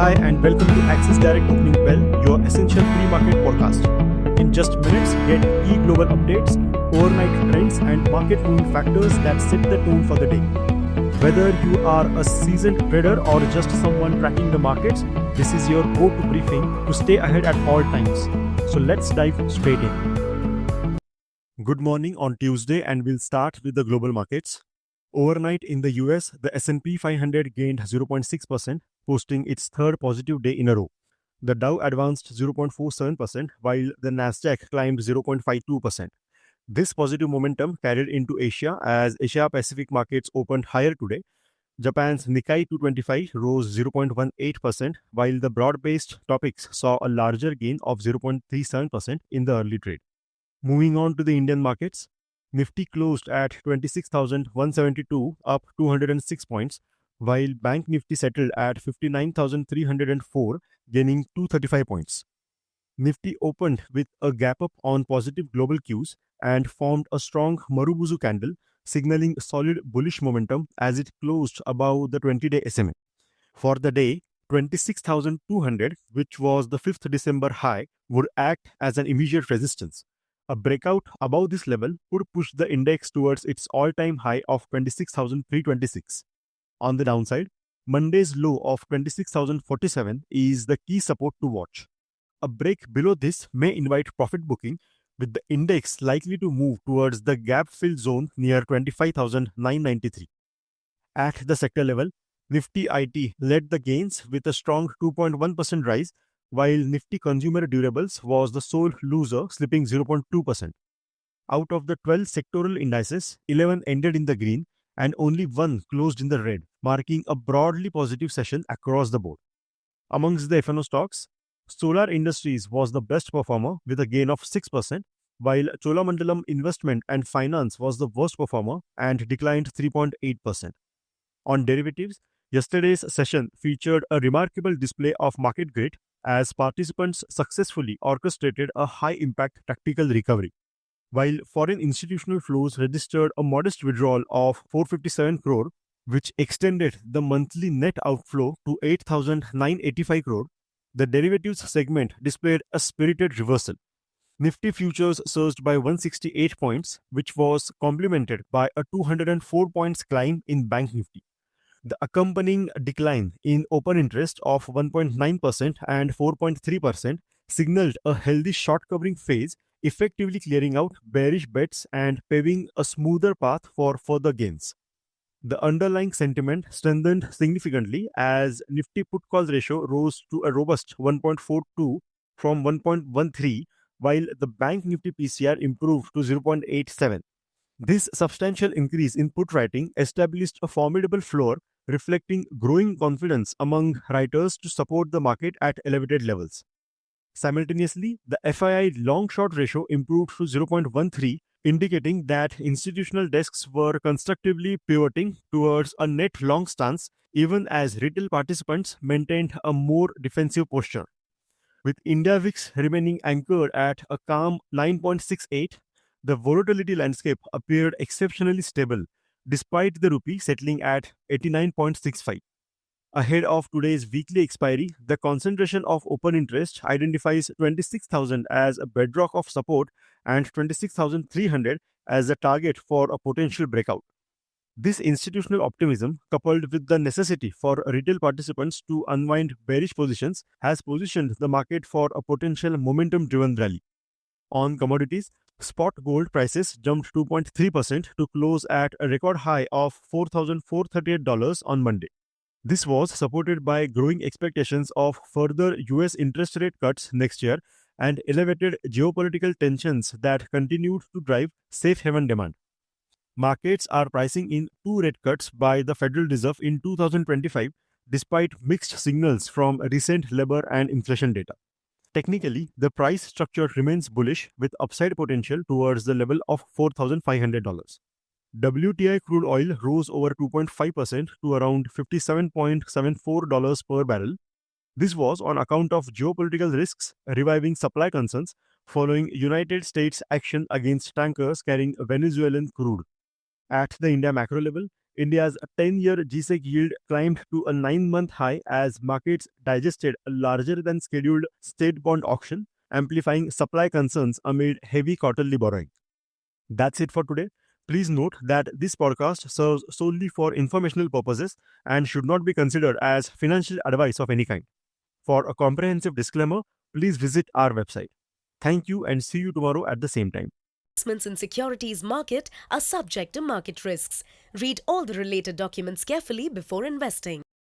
Hi and welcome to Axis Direct Opening Bell, your essential pre-market podcast. In just minutes, get key global updates, overnight trends and market moving factors that set the tone for the day. Whether you are a seasoned trader or just someone tracking the markets, this is your go-to briefing to stay ahead at all times. So let's dive straight in. Good morning on Tuesday, and we'll start with the global markets. Overnight in the US, the S&P 500 gained 0.6%, posting its third positive day in a row. The Dow advanced 0.47%, while the Nasdaq climbed 0.52%. This positive momentum carried into Asia as Asia-Pacific markets opened higher today. Japan's Nikkei 225 rose 0.18%, while the broad-based topics saw a larger gain of 0.37% in the early trade. Moving on to the Indian markets, Nifty closed at 26,172, up 206 points, while Bank Nifty settled at 59,304, gaining 235 points. Nifty opened with a gap up on positive global cues and formed a strong Marubozu candle, signaling solid bullish momentum as it closed above the 20-day SMA. For the day, 26,200, which was the 5th December high, would act as an immediate resistance. A breakout above this level would push the index towards its all-time high of 26,326. On the downside, Monday's low of 26,047 is the key support to watch. A break below this may invite profit booking, with the index likely to move towards the gap-fill zone near 25,993. At the sector level, Nifty IT led the gains with a strong 2.1% rise, while Nifty Consumer Durables was the sole loser, slipping 0.2%. Out of the 12 sectoral indices, 11 ended in the green and only one closed in the red, marking a broadly positive session across the board. Amongst the F&O stocks, Solar Industries was the best performer with a gain of 6%, while Cholamandalam Investment and Finance was the worst performer and declined 3.8%. On derivatives, yesterday's session featured a remarkable display of market grit as participants successfully orchestrated a high-impact tactical recovery. While foreign institutional flows registered a modest withdrawal of 457 crore, which extended the monthly net outflow to 8,985 crore, the derivatives segment displayed a spirited reversal. Nifty futures surged by 168 points, which was complemented by a 204 points climb in Bank Nifty. The accompanying decline in open interest of 1.9% and 4.3% signaled a healthy short covering phase, effectively clearing out bearish bets and paving a smoother path for further gains. The underlying sentiment strengthened significantly as Nifty put-call ratio rose to a robust 1.42 from 1.13, while the Bank Nifty PCR improved to 0.87. This substantial increase in put writing established a formidable floor, reflecting growing confidence among writers to support the market at elevated levels. Simultaneously, the FII long-short ratio improved to 0.13, indicating that institutional desks were constructively pivoting towards a net long stance even as retail participants maintained a more defensive posture. With India VIX remaining anchored at a calm 9.68, the volatility landscape appeared exceptionally stable, despite the rupee settling at 89.65. Ahead of today's weekly expiry, the concentration of open interest identifies 26,000 as a bedrock of support and 26,300 as a target for a potential breakout. This institutional optimism, coupled with the necessity for retail participants to unwind bearish positions, has positioned the market for a potential momentum-driven rally. On commodities, spot gold prices jumped 2.3% to close at a record high of $4,438 on Monday. This was supported by growing expectations of further US interest rate cuts next year and elevated geopolitical tensions that continued to drive safe haven demand. Markets are pricing in 2 rate cuts by the Federal Reserve in 2025, despite mixed signals from recent labor and inflation data. Technically, the price structure remains bullish with upside potential towards the level of $4,500. WTI crude oil rose over 2.5% to around $57.74 per barrel. This was on account of geopolitical risks reviving supply concerns following United States action against tankers carrying Venezuelan crude. At the India macro level, India's 10-year GSEC yield climbed to a 9-month high as markets digested a larger than scheduled state bond auction, amplifying supply concerns amid heavy quarterly borrowing. That's it for today. Please note that this podcast serves solely for informational purposes and should not be considered as financial advice of any kind. For a comprehensive disclaimer, please visit our website. Thank you and see you tomorrow at the same time. Investments in securities market are subject to market risks. Read all the related documents carefully before investing.